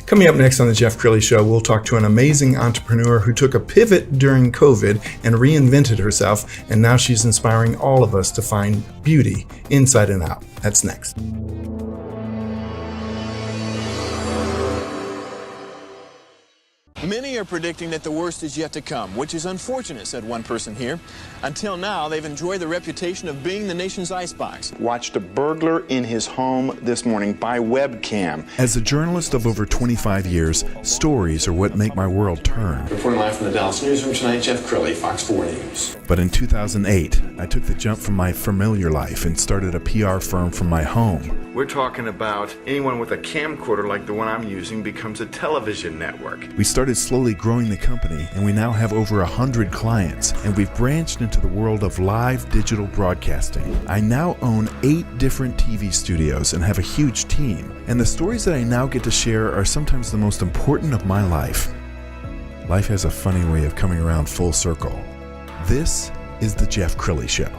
Coming up next on the Jeff Crilley Show, we'll talk to an amazing entrepreneur who took a pivot during COVID and reinvented herself, and now she's inspiring all of us to find beauty inside and out. That's next. Many are predicting that the worst is yet to come, which is unfortunate, said one person here. Until now, they've enjoyed the reputation of being the nation's icebox. Watched a burglar in his home this morning by webcam. As a journalist of over 25 years, stories are what make my world turn. Reporting live from the Dallas newsroom tonight, Jeff Crilley, Fox 4 News. But in 2008, I took the jump from my familiar life and started a PR firm from my home. We're talking about anyone with a camcorder like the one I'm using becomes a television network. We started slowly growing the company, and we now have over 100 clients, and we've branched into the world of live digital broadcasting. I now own 8 different TV studios and have a huge team, and the stories that I now get to share are sometimes the most important of my life. Life has a funny way of coming around full circle. This is the Jeff Crilley Show.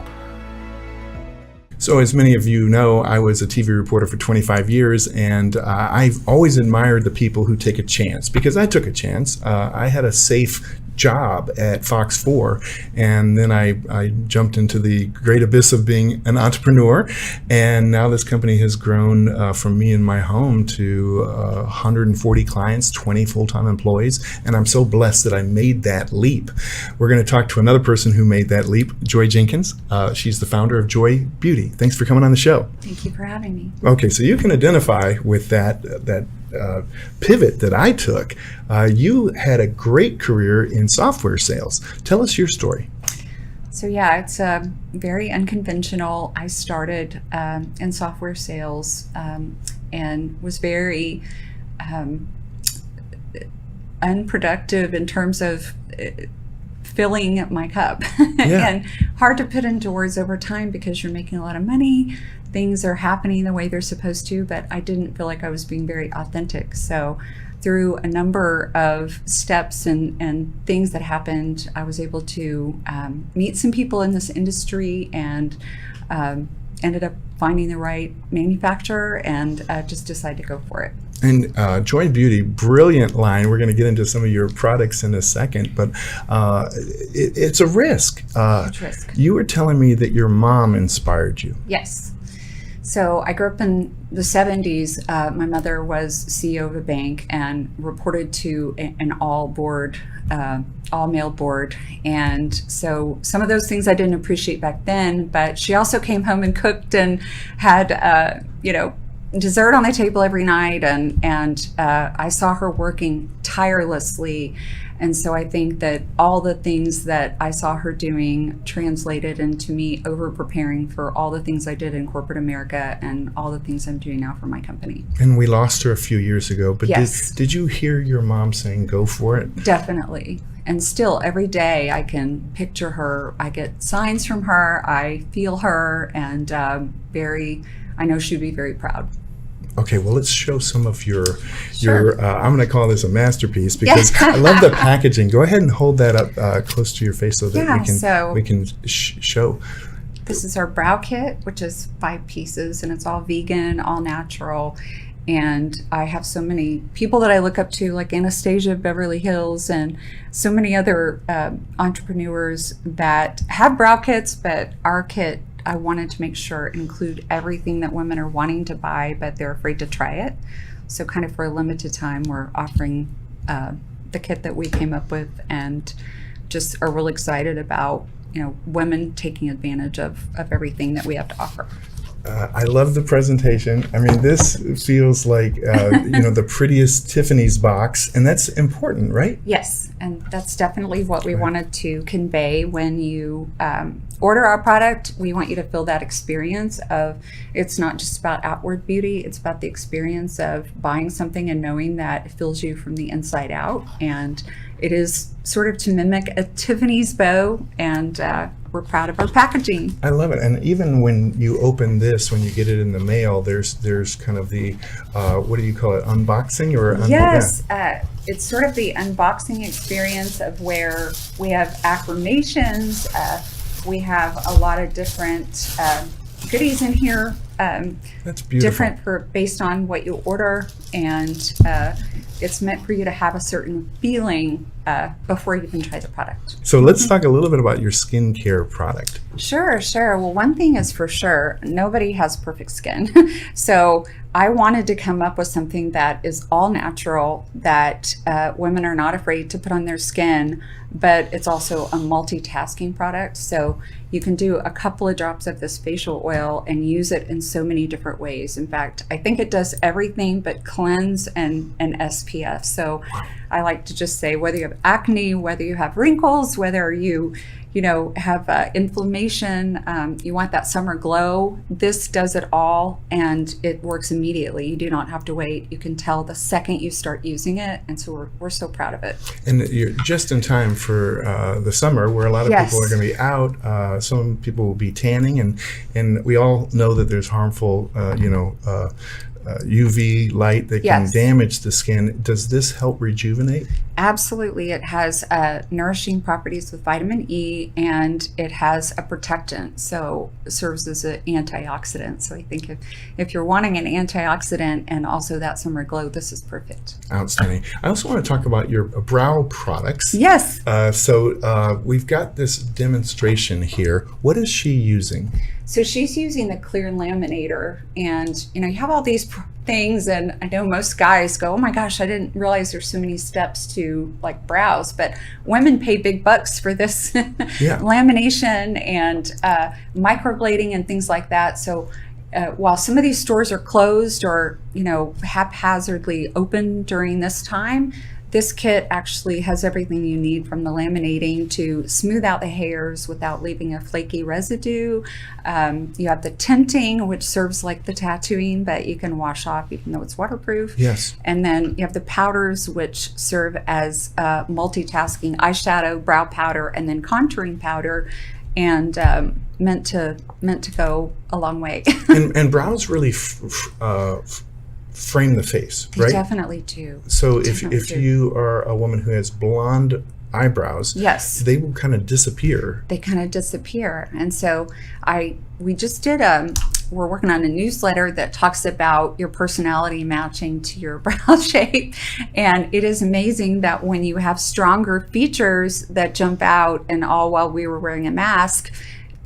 So as many of you know, I was a TV reporter for 25 years, and I've always admired the people who take a chance, because I took a chance. I had a safe job at Fox 4, and then I jumped into the great abyss of being an entrepreneur, and now this company has grown from me and my home to 140 clients, 20 full-time employees, and I'm so blessed that I made that leap. We're going to talk to another person who made that leap, Joy Jenkins. She's the founder of Joy Beauty. Thanks for coming on the show. Thank you for having me. Okay, so you can identify with that pivot that I took. You had a great career in software sales. Tell us your story. So yeah, it's very unconventional. I started in software sales and was very unproductive in terms of filling my cup. Yeah. And hard to put into words over time because you're making a lot of money. Things are happening the way they're supposed to, but I didn't feel like I was being very authentic. So through a number of steps and things that happened, I was able to meet some people in this industry and ended up finding the right manufacturer and just decided to go for it. And Joy Beauty, brilliant line. We're going to get into some of your products in a second, but it's a risk. Huge risk. You were telling me that your mom inspired you. Yes. So I grew up in the 70s. My mother was CEO of a bank and reported to an all-male board. And so some of those things I didn't appreciate back then, but she also came home and cooked and had, dessert on the table every night. And I saw her working tirelessly. And so I think that all the things that I saw her doing translated into me over preparing for all the things I did in corporate America and all the things I'm doing now for my company. And we lost her a few years ago, but yes. Did you hear your mom saying, go for it? Definitely. And still every day I can picture her. I get signs from her. I feel her, and I know she'd be very proud. Okay, well, let's show some of your Sure. I'm going to call this a masterpiece because I love the packaging. Go ahead and hold that up close to your face so that we can show. This is our brow kit, which is 5 pieces, and it's all vegan, all natural. And I have so many people that I look up to, like Anastasia of Beverly Hills and so many other entrepreneurs that have brow kits, but our kit, I wanted to make sure include everything that women are wanting to buy, but they're afraid to try it. So kind of for a limited time, we're offering the kit that we came up with, and just are really excited about, women taking advantage of everything that we have to offer. I love the presentation. I mean, this feels like, the prettiest Tiffany's box, and that's important, right? Yes, and that's definitely what we wanted to convey when you order our product. We want you to feel that experience of, it's not just about outward beauty, it's about the experience of buying something and knowing that it fills you from the inside out. And it is sort of to mimic a Tiffany's bow, and we're proud of our packaging. I love it. And even when you open this, when you get it in the mail, there's kind of the, what do you call it, unboxing? Yes, it's sort of the unboxing experience of where we have affirmations, we have a lot of different goodies in here. That's beautiful. Different based on what you order, and it's meant for you to have a certain feeling before you even try the product. So let's talk a little bit about your skincare product. Sure. Well, one thing is for sure, nobody has perfect skin. So I wanted to come up with something that is all natural, that women are not afraid to put on their skin, but it's also a multitasking product. So you can do a couple of drops of this facial oil and use it in so many different ways. In fact, I think it does everything but cleanse and SPF. So I like to just say, whether you have acne, whether you have wrinkles, whether you have inflammation, you want that summer glow, this does it all, and it works immediately. You do not have to wait. You can tell the second you start using it, and so we're so proud of it. And you're just in time for the summer, where a lot of people are going to be out. Some people will be tanning, and we all know that there's harmful, UV light that can damage the skin. Does this help rejuvenate? Absolutely. It has nourishing properties with vitamin E, and it has a protectant, so it serves as an antioxidant. So I think if you're wanting an antioxidant and also that summer glow, this is perfect. Outstanding. I also want to talk about your brow products. Yes. So we've got this demonstration here. What is she using? So she's using the clear laminator, and you have all these things, and I know most guys go, oh my gosh, I didn't realize there's so many steps to like brows, but women pay big bucks for this lamination and microblading and things like that. So while some of these stores are closed or haphazardly open during this time, this kit actually has everything you need, from the laminating to smooth out the hairs without leaving a flaky residue. You have the tinting, which serves like the tattooing, but you can wash off even though it's waterproof. Yes. And then you have the powders, which serve as multitasking eyeshadow, brow powder, and then contouring powder, and meant to go a long way. and brows really frame the face, right? They definitely do. So if you are a woman who has blonde eyebrows, they will kind of disappear. They kind of disappear. And so we just did we're working on a newsletter that talks about your personality matching to your brow shape. And it is amazing that when you have stronger features that jump out, and all while we were wearing a mask,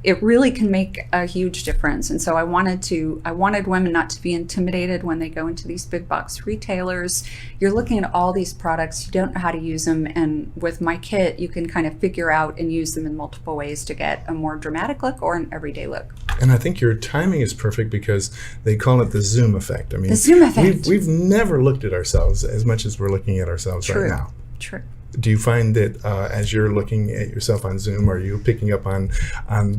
it really can make a huge difference. And so I wanted women not to be intimidated when they go into these big box retailers. You're looking at all these products, you don't know how to use them, and with my kit, you can kind of figure out and use them in multiple ways to get a more dramatic look or an everyday look. And I think your timing is perfect, because they call it the Zoom effect. I mean, the Zoom effect. We've never looked at ourselves as much as we're looking at ourselves right now. True. Do you find that as you're looking at yourself on Zoom, are you picking up on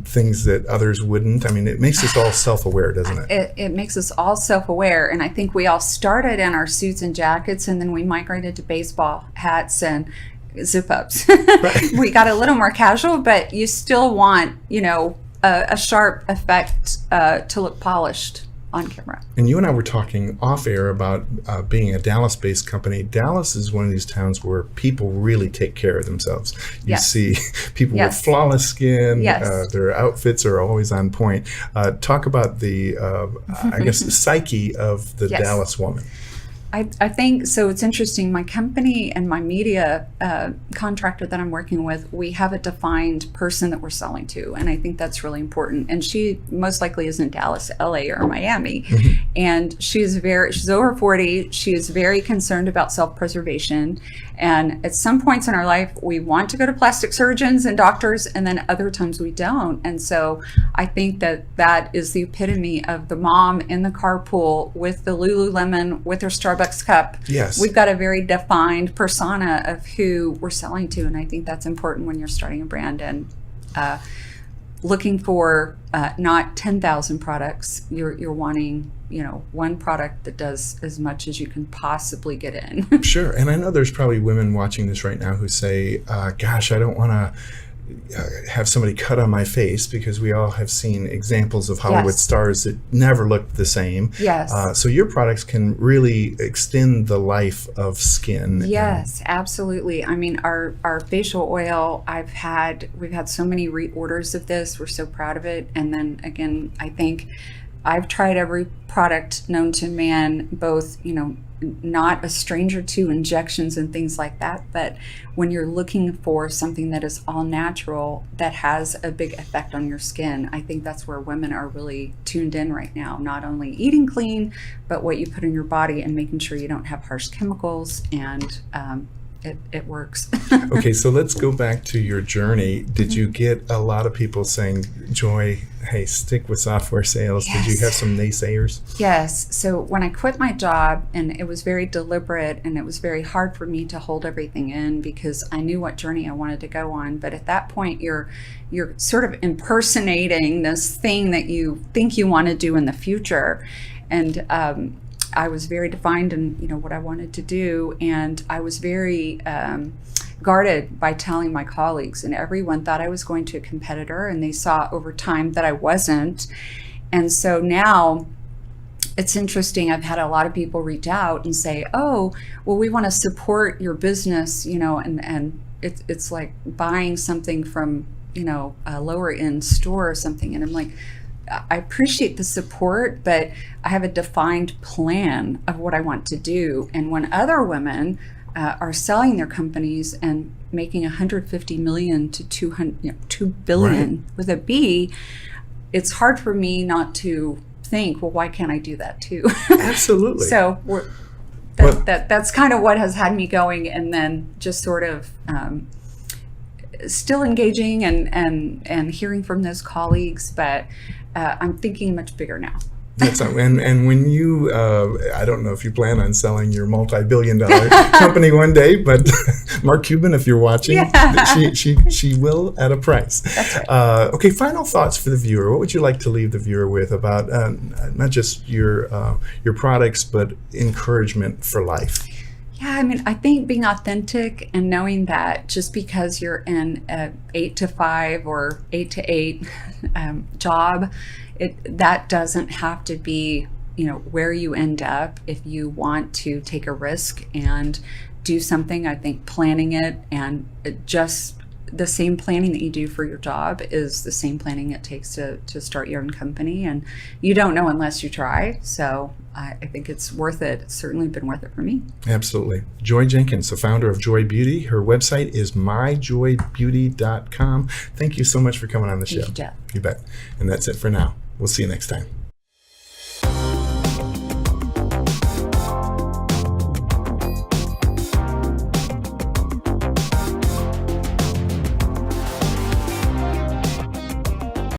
things that others wouldn't? I mean, it makes us all self-aware, doesn't it? It makes us all self-aware, and I think we all started in our suits and jackets, and then we migrated to baseball hats and zip-ups. Right. We got a little more casual, but you still want, a sharp effect to look polished on camera. And you and I were talking off air about being a Dallas-based company. Dallas is one of these towns where people really take care of themselves. You see people with flawless skin. Their outfits are always on point. Talk about the, the psyche of the Dallas woman. I think so. It's interesting. My company and my media contractor that I'm working with, we have a defined person that we're selling to, and I think that's really important. And she most likely is in Dallas, LA, or Miami, and she's over 40. She is very concerned about self-preservation, and at some points in our life, we want to go to plastic surgeons and doctors, and then other times we don't. And so I think that is the epitome of the mom in the carpool with the Lululemon, with her Starbucks cup. Yes. We've got a very defined persona of who we're selling to, and I think that's important when you're starting a brand and looking for not 10,000 products. You're wanting one product that does as much as you can possibly get in. Sure. And I know there's probably women watching this right now who say, gosh, I don't want to have somebody cut on my face, because we all have seen examples of Hollywood stars that never looked the same. Yes. So your products can really extend the life of skin. Yes, absolutely. I mean, our facial oil, we've had so many reorders of this. We're so proud of it. And then again, I think I've tried every product known to man, both, not a stranger to injections and things like that, but when you're looking for something that is all natural, that has a big effect on your skin, I think that's where women are really tuned in right now. Not only eating clean, but what you put in your body and making sure you don't have harsh chemicals, and it works. Okay, so let's go back to your journey. Did you get a lot of people saying, Joy, hey, stick with software sales? Yes. Did you have some naysayers? Yes. So when I quit my job, and it was very deliberate, and it was very hard for me to hold everything in because I knew what journey I wanted to go on. But at that point, you're sort of impersonating this thing that you think you want to do in the future. And I was very defined in what I wanted to do, and I was very guarded by telling my colleagues, and everyone thought I was going to a competitor, and they saw over time that I wasn't. And so now it's interesting. I've had a lot of people reach out and say, oh, well, we want to support your business, and it's like buying something from a lower end store or something. And I'm like, I appreciate the support, but I have a defined plan of what I want to do. And when other women are selling their companies and making 150 million to 2 billion Right. with a B, it's hard for me not to think, well, why can't I do that too? Absolutely. So that's kind of what has had me going, and then just sort of still engaging and hearing from those colleagues, but I'm thinking much bigger now. And when you, I don't know if you plan on selling your multi-billion-dollar company one day, but Mark Cuban, if you're watching, she will at a price. That's right. Okay, final thoughts for the viewer. What would you like to leave the viewer with about not just your products, but encouragement for life? Yeah, I think being authentic and knowing that just because you're in a 8 to 5 or 8 to 8 job, that doesn't have to be, where you end up. If you want to take a risk and do something, I think planning it, and just the same planning that you do for your job is the same planning it takes to start your own company. And you don't know unless you try. So I think it's worth it. It's certainly been worth it for me. Absolutely. Joy Jenkins, the founder of Joy Beauty. Her website is myjoybeauty.com. Thank you so much for coming on the show. Thank you, Jeff. You bet. And that's it for now. We'll see you next time.